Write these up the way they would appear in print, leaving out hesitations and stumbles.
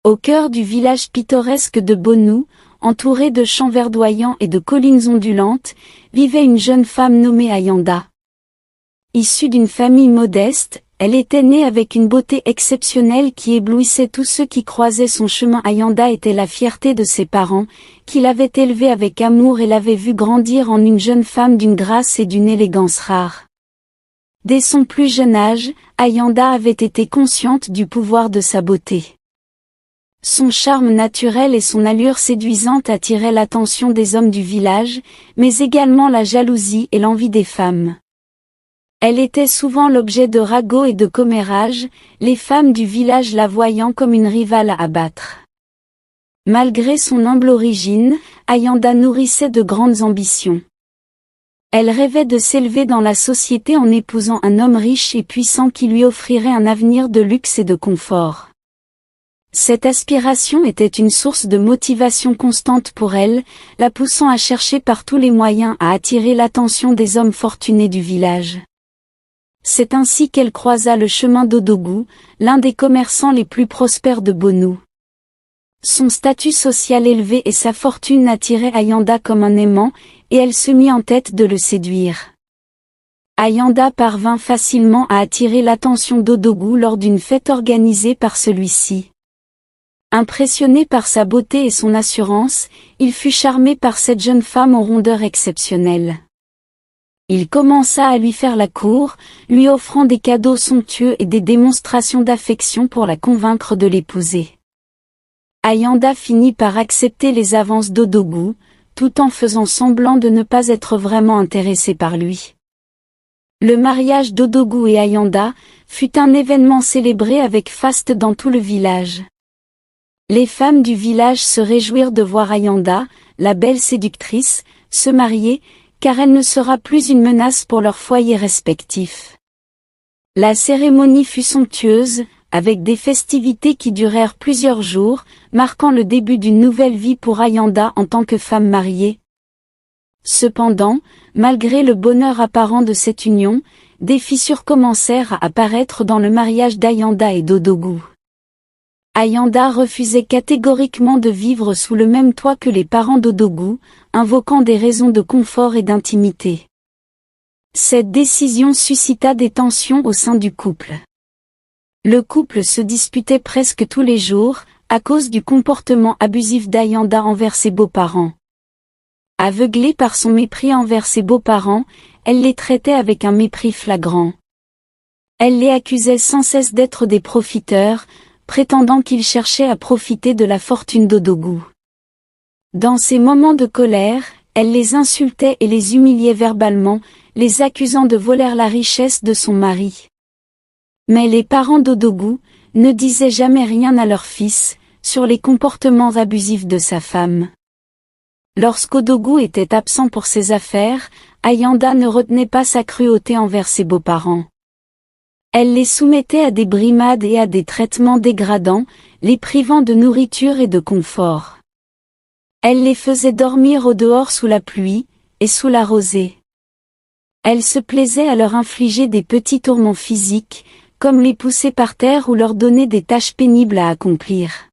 Au cœur du village pittoresque de Bonou, entouré de champs verdoyants et de collines ondulantes, vivait une jeune femme nommée Ayanda. Issue d'une famille modeste, elle était née avec une beauté exceptionnelle qui éblouissait tous ceux qui croisaient son chemin. Ayanda était la fierté de ses parents, qui l'avaient élevée avec amour et l'avaient vue grandir en une jeune femme d'une grâce et d'une élégance rares. Dès son plus jeune âge, Ayanda avait été consciente du pouvoir de sa beauté. Son charme naturel et son allure séduisante attiraient l'attention des hommes du village, mais également la jalousie et l'envie des femmes. Elle était souvent l'objet de ragots et de commérages, les femmes du village la voyant comme une rivale à abattre. Malgré son humble origine, Ayanda nourrissait de grandes ambitions. Elle rêvait de s'élever dans la société en épousant un homme riche et puissant qui lui offrirait un avenir de luxe et de confort. Cette aspiration était une source de motivation constante pour elle, la poussant à chercher par tous les moyens à attirer l'attention des hommes fortunés du village. C'est ainsi qu'elle croisa le chemin d'Odogwu, l'un des commerçants les plus prospères de Bonou. Son statut social élevé et sa fortune attiraient Ayanda comme un aimant, et elle se mit en tête de le séduire. Ayanda parvint facilement à attirer l'attention d'Odogwu lors d'une fête organisée par celui-ci. Impressionné par sa beauté et son assurance, il fut charmé par cette jeune femme aux rondeurs exceptionnelles. Il commença à lui faire la cour, lui offrant des cadeaux somptueux et des démonstrations d'affection pour la convaincre de l'épouser. Ayanda finit par accepter les avances d'Odogwu, tout en faisant semblant de ne pas être vraiment intéressée par lui. Le mariage d'Odogwu et Ayanda fut un événement célébré avec faste dans tout le village. Les femmes du village se réjouirent de voir Ayanda, la belle séductrice, se marier, car elle ne sera plus une menace pour leurs foyers respectifs. La cérémonie fut somptueuse, avec des festivités qui durèrent plusieurs jours, marquant le début d'une nouvelle vie pour Ayanda en tant que femme mariée. Cependant, malgré le bonheur apparent de cette union, des fissures commencèrent à apparaître dans le mariage d'Ayanda et d'Odogwu. Ayanda refusait catégoriquement de vivre sous le même toit que les parents d'Odogwu, invoquant des raisons de confort et d'intimité. Cette décision suscita des tensions au sein du couple. Le couple se disputait presque tous les jours, à cause du comportement abusif d'Ayanda envers ses beaux-parents. Aveuglée par son mépris envers ses beaux-parents, elle les traitait avec un mépris flagrant. Elle les accusait sans cesse d'être des profiteurs, prétendant qu'ils cherchaient à profiter de la fortune d'Odogwu. Dans ces moments de colère, elle les insultait et les humiliait verbalement, les accusant de voler la richesse de son mari. Mais les parents d'Odogwu ne disaient jamais rien à leur fils sur les comportements abusifs de sa femme. Lorsqu'Odogwu était absent pour ses affaires, Ayanda ne retenait pas sa cruauté envers ses beaux-parents. Elle les soumettait à des brimades et à des traitements dégradants, les privant de nourriture et de confort. Elle les faisait dormir au dehors sous la pluie, et sous la rosée. Elle se plaisait à leur infliger des petits tourments physiques, comme les pousser par terre ou leur donner des tâches pénibles à accomplir.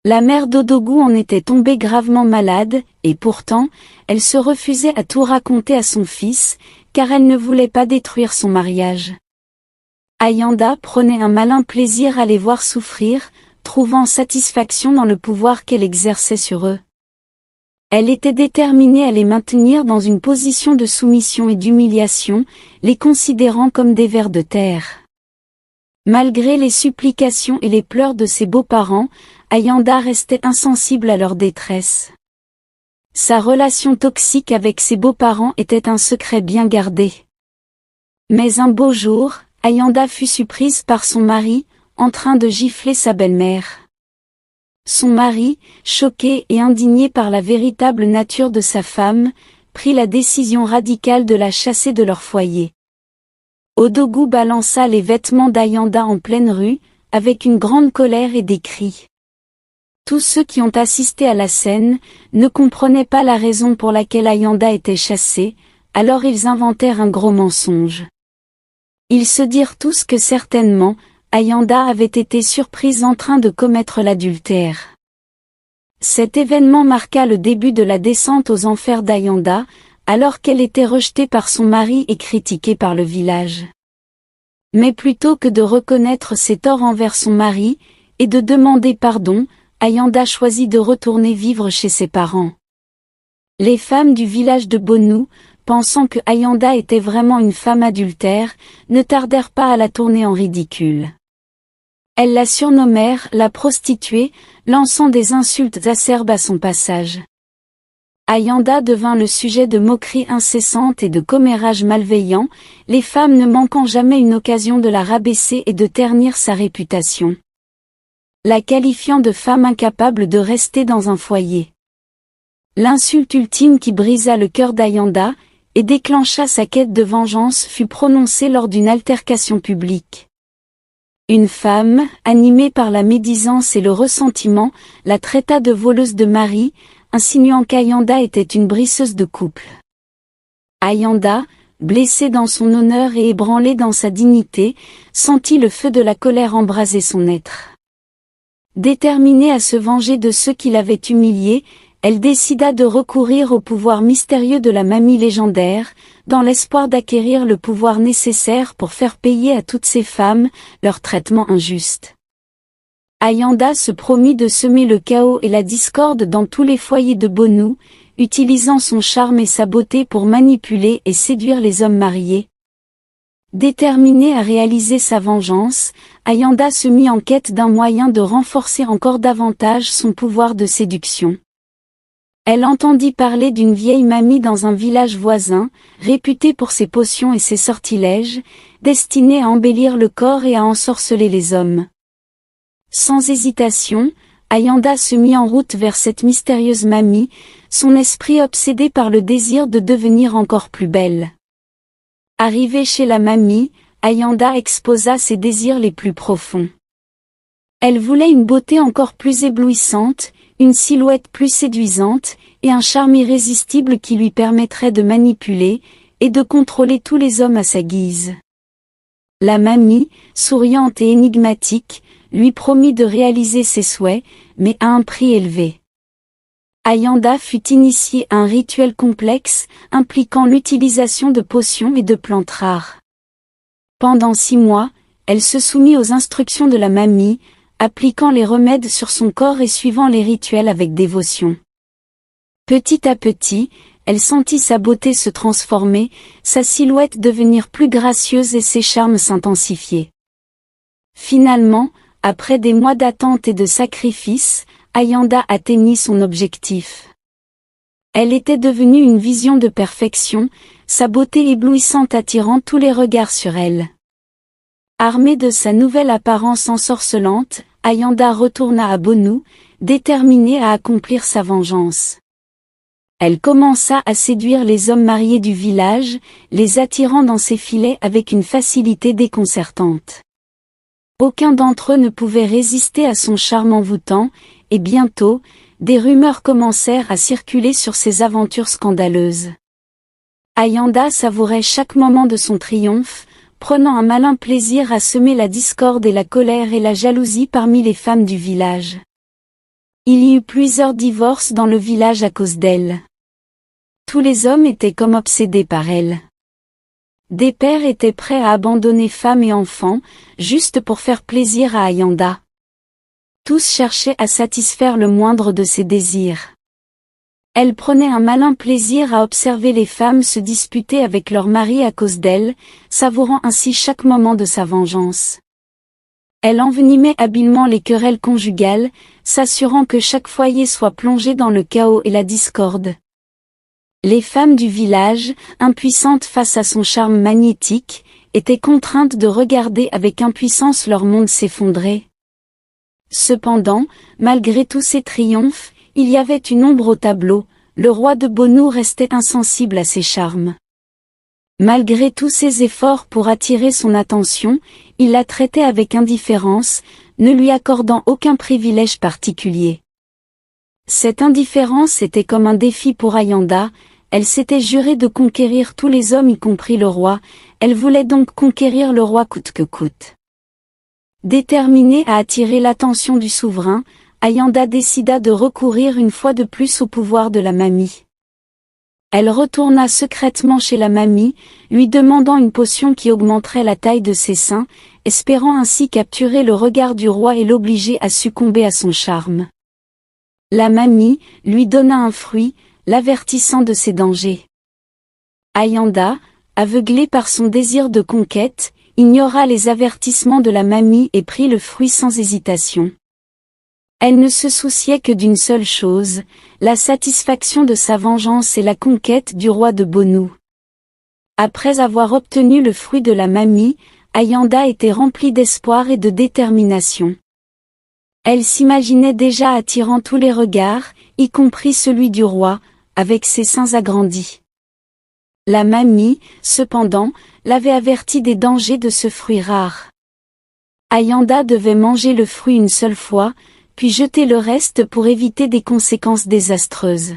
La mère d'Odogwu en était tombée gravement malade, et pourtant, elle se refusait à tout raconter à son fils, car elle ne voulait pas détruire son mariage. Ayanda prenait un malin plaisir à les voir souffrir, trouvant satisfaction dans le pouvoir qu'elle exerçait sur eux. Elle était déterminée à les maintenir dans une position de soumission et d'humiliation, les considérant comme des vers de terre. Malgré les supplications et les pleurs de ses beaux-parents, Ayanda restait insensible à leur détresse. Sa relation toxique avec ses beaux-parents était un secret bien gardé. Mais un beau jour, Ayanda fut surprise par son mari, en train de gifler sa belle-mère. Son mari, choqué et indigné par la véritable nature de sa femme, prit la décision radicale de la chasser de leur foyer. Odogwu balança les vêtements d'Ayanda en pleine rue, avec une grande colère et des cris. Tous ceux qui ont assisté à la scène ne comprenaient pas la raison pour laquelle Ayanda était chassée, alors ils inventèrent un gros mensonge. Ils se dirent tous que certainement, Ayanda avait été surprise en train de commettre l'adultère. Cet événement marqua le début de la descente aux enfers d'Ayanda, alors qu'elle était rejetée par son mari et critiquée par le village. Mais plutôt que de reconnaître ses torts envers son mari, et de demander pardon, Ayanda choisit de retourner vivre chez ses parents. Les femmes du village de Bonou, pensant que Ayanda était vraiment une femme adultère, ne tardèrent pas à la tourner en ridicule. Elles la surnommèrent la prostituée, lançant des insultes acerbes à son passage. Ayanda devint le sujet de moqueries incessantes et de commérages malveillants, les femmes ne manquant jamais une occasion de la rabaisser et de ternir sa réputation, la qualifiant de femme incapable de rester dans un foyer. L'insulte ultime qui brisa le cœur d'Ayanda, et déclencha sa quête de vengeance fut prononcée lors d'une altercation publique. Une femme, animée par la médisance et le ressentiment, la traita de voleuse de mari, insinuant qu'Ayanda était une brisseuse de couple. Ayanda, blessée dans son honneur et ébranlée dans sa dignité, sentit le feu de la colère embraser son être. Déterminée à se venger de ceux qui l'avaient humiliée, elle décida de recourir au pouvoir mystérieux de la mamie légendaire, dans l'espoir d'acquérir le pouvoir nécessaire pour faire payer à toutes ces femmes leur traitement injuste. Ayanda se promit de semer le chaos et la discorde dans tous les foyers de Bonou, utilisant son charme et sa beauté pour manipuler et séduire les hommes mariés. Déterminée à réaliser sa vengeance, Ayanda se mit en quête d'un moyen de renforcer encore davantage son pouvoir de séduction. Elle entendit parler d'une vieille mamie dans un village voisin, réputée pour ses potions et ses sortilèges, destinée à embellir le corps et à ensorceler les hommes. Sans hésitation, Ayanda se mit en route vers cette mystérieuse mamie, son esprit obsédé par le désir de devenir encore plus belle. Arrivée chez la mamie, Ayanda exposa ses désirs les plus profonds. Elle voulait une beauté encore plus éblouissante, une silhouette plus séduisante, et un charme irrésistible qui lui permettrait de manipuler, et de contrôler tous les hommes à sa guise. La mamie, souriante et énigmatique, lui promit de réaliser ses souhaits, mais à un prix élevé. Ayanda fut initiée à un rituel complexe, impliquant l'utilisation de potions et de plantes rares. Pendant 6 mois, elle se soumit aux instructions de la mamie, appliquant les remèdes sur son corps et suivant les rituels avec dévotion. Petit à petit, elle sentit sa beauté se transformer, sa silhouette devenir plus gracieuse et ses charmes s'intensifier. Finalement, après des mois d'attente et de sacrifices, Ayanda atteignit son objectif. Elle était devenue une vision de perfection, sa beauté éblouissante attirant tous les regards sur elle. Armée de sa nouvelle apparence ensorcelante, Ayanda retourna à Bonou, déterminée à accomplir sa vengeance. Elle commença à séduire les hommes mariés du village, les attirant dans ses filets avec une facilité déconcertante. Aucun d'entre eux ne pouvait résister à son charme envoûtant, et bientôt, des rumeurs commencèrent à circuler sur ses aventures scandaleuses. Ayanda savourait chaque moment de son triomphe, prenant un malin plaisir à semer la discorde et la colère et la jalousie parmi les femmes du village. Il y eut plusieurs divorces dans le village à cause d'elle. Tous les hommes étaient comme obsédés par elle. Des pères étaient prêts à abandonner femmes et enfants, juste pour faire plaisir à Ayanda. Tous cherchaient à satisfaire le moindre de ses désirs. Elle prenait un malin plaisir à observer les femmes se disputer avec leurs maris à cause d'elle, savourant ainsi chaque moment de sa vengeance. Elle envenimait habilement les querelles conjugales, s'assurant que chaque foyer soit plongé dans le chaos et la discorde. Les femmes du village, impuissantes face à son charme magnétique, étaient contraintes de regarder avec impuissance leur monde s'effondrer. Cependant, malgré tous ces triomphes, il y avait une ombre au tableau, le roi de Bonou restait insensible à ses charmes. Malgré tous ses efforts pour attirer son attention, il la traitait avec indifférence, ne lui accordant aucun privilège particulier. Cette indifférence était comme un défi pour Ayanda, elle s'était jurée de conquérir tous les hommes y compris le roi, elle voulait donc conquérir le roi coûte que coûte. Déterminée à attirer l'attention du souverain, Ayanda décida de recourir une fois de plus au pouvoir de la mamie. Elle retourna secrètement chez la mamie, lui demandant une potion qui augmenterait la taille de ses seins, espérant ainsi capturer le regard du roi et l'obliger à succomber à son charme. La mamie lui donna un fruit, l'avertissant de ses dangers. Ayanda, aveuglée par son désir de conquête, ignora les avertissements de la mamie et prit le fruit sans hésitation. Elle ne se souciait que d'une seule chose, la satisfaction de sa vengeance et la conquête du roi de Bonu. Après avoir obtenu le fruit de la mamie, Ayanda était remplie d'espoir et de détermination. Elle s'imaginait déjà attirant tous les regards, y compris celui du roi, avec ses seins agrandis. La mamie, cependant, l'avait avertie des dangers de ce fruit rare. Ayanda devait manger le fruit une seule fois, puis jeter le reste pour éviter des conséquences désastreuses.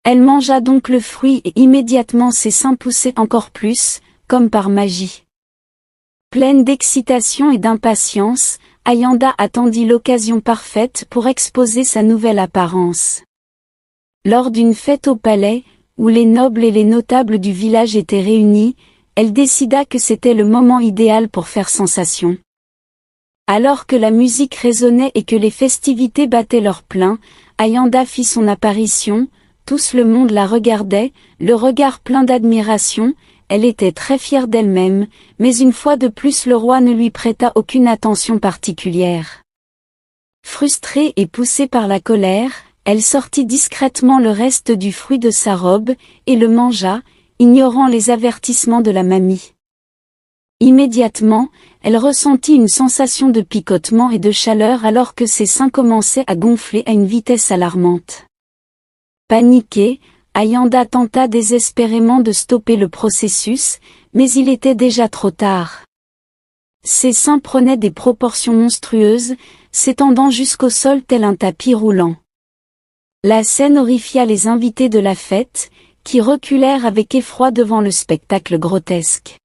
Elle mangea donc le fruit et immédiatement ses seins poussaient encore plus, comme par magie. Pleine d'excitation et d'impatience, Ayanda attendit l'occasion parfaite pour exposer sa nouvelle apparence. Lors d'une fête au palais, où les nobles et les notables du village étaient réunis, elle décida que c'était le moment idéal pour faire sensation. Alors que la musique résonnait et que les festivités battaient leur plein, Ayanda fit son apparition, tout le monde la regardait, le regard plein d'admiration, elle était très fière d'elle-même, mais une fois de plus le roi ne lui prêta aucune attention particulière. Frustrée et poussée par la colère, elle sortit discrètement le reste du fruit de sa robe, et le mangea, ignorant les avertissements de la mamie. Immédiatement, elle ressentit une sensation de picotement et de chaleur alors que ses seins commençaient à gonfler à une vitesse alarmante. Paniquée, Ayanda tenta désespérément de stopper le processus, mais il était déjà trop tard. Ses seins prenaient des proportions monstrueuses, s'étendant jusqu'au sol tel un tapis roulant. La scène horrifia les invités de la fête, qui reculèrent avec effroi devant le spectacle grotesque.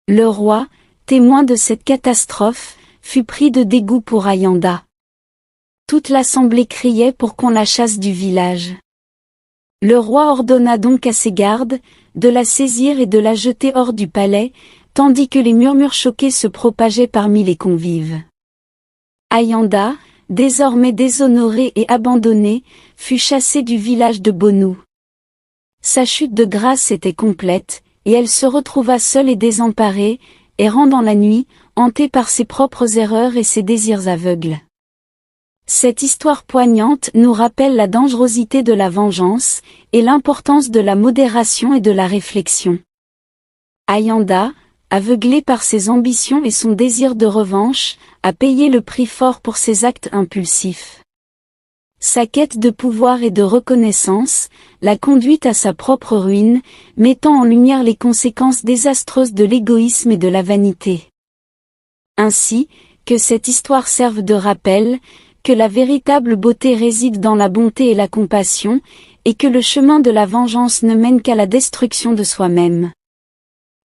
Le roi, témoin de cette catastrophe, fut pris de dégoût pour Ayanda. Toute l'assemblée criait pour qu'on la chasse du village. Le roi ordonna donc à ses gardes, de la saisir et de la jeter hors du palais, tandis que les murmures choqués se propageaient parmi les convives. Ayanda, désormais déshonorée et abandonnée, fut chassée du village de Bonu. Sa chute de grâce était complète, et elle se retrouva seule et désemparée, errant dans la nuit, hantée par ses propres erreurs et ses désirs aveugles. Cette histoire poignante nous rappelle la dangerosité de la vengeance, et l'importance de la modération et de la réflexion. Ayanda, aveuglée par ses ambitions et son désir de revanche, a payé le prix fort pour ses actes impulsifs. Sa quête de pouvoir et de reconnaissance l'a conduite à sa propre ruine, mettant en lumière les conséquences désastreuses de l'égoïsme et de la vanité. Ainsi, que cette histoire serve de rappel, que la véritable beauté réside dans la bonté et la compassion, et que le chemin de la vengeance ne mène qu'à la destruction de soi-même.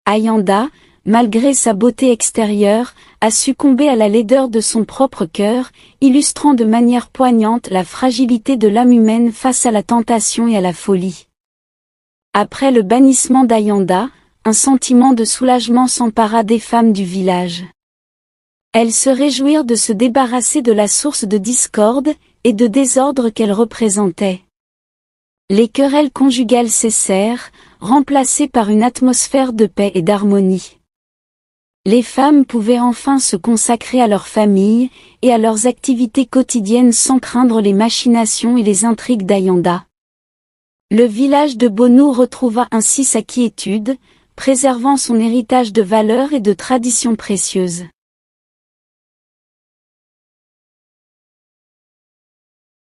Ayanda, malgré sa beauté extérieure, a succombé à la laideur de son propre cœur, illustrant de manière poignante la fragilité de l'âme humaine face à la tentation et à la folie. Après le bannissement d'Ayanda, un sentiment de soulagement s'empara des femmes du village. Elles se réjouirent de se débarrasser de la source de discorde et de désordre qu'elle représentait. Les querelles conjugales cessèrent, remplacées par une atmosphère de paix et d'harmonie. Les femmes pouvaient enfin se consacrer à leur famille et à leurs activités quotidiennes sans craindre les machinations et les intrigues d'Ayanda. Le village de Bonu retrouva ainsi sa quiétude, préservant son héritage de valeurs et de traditions précieuses.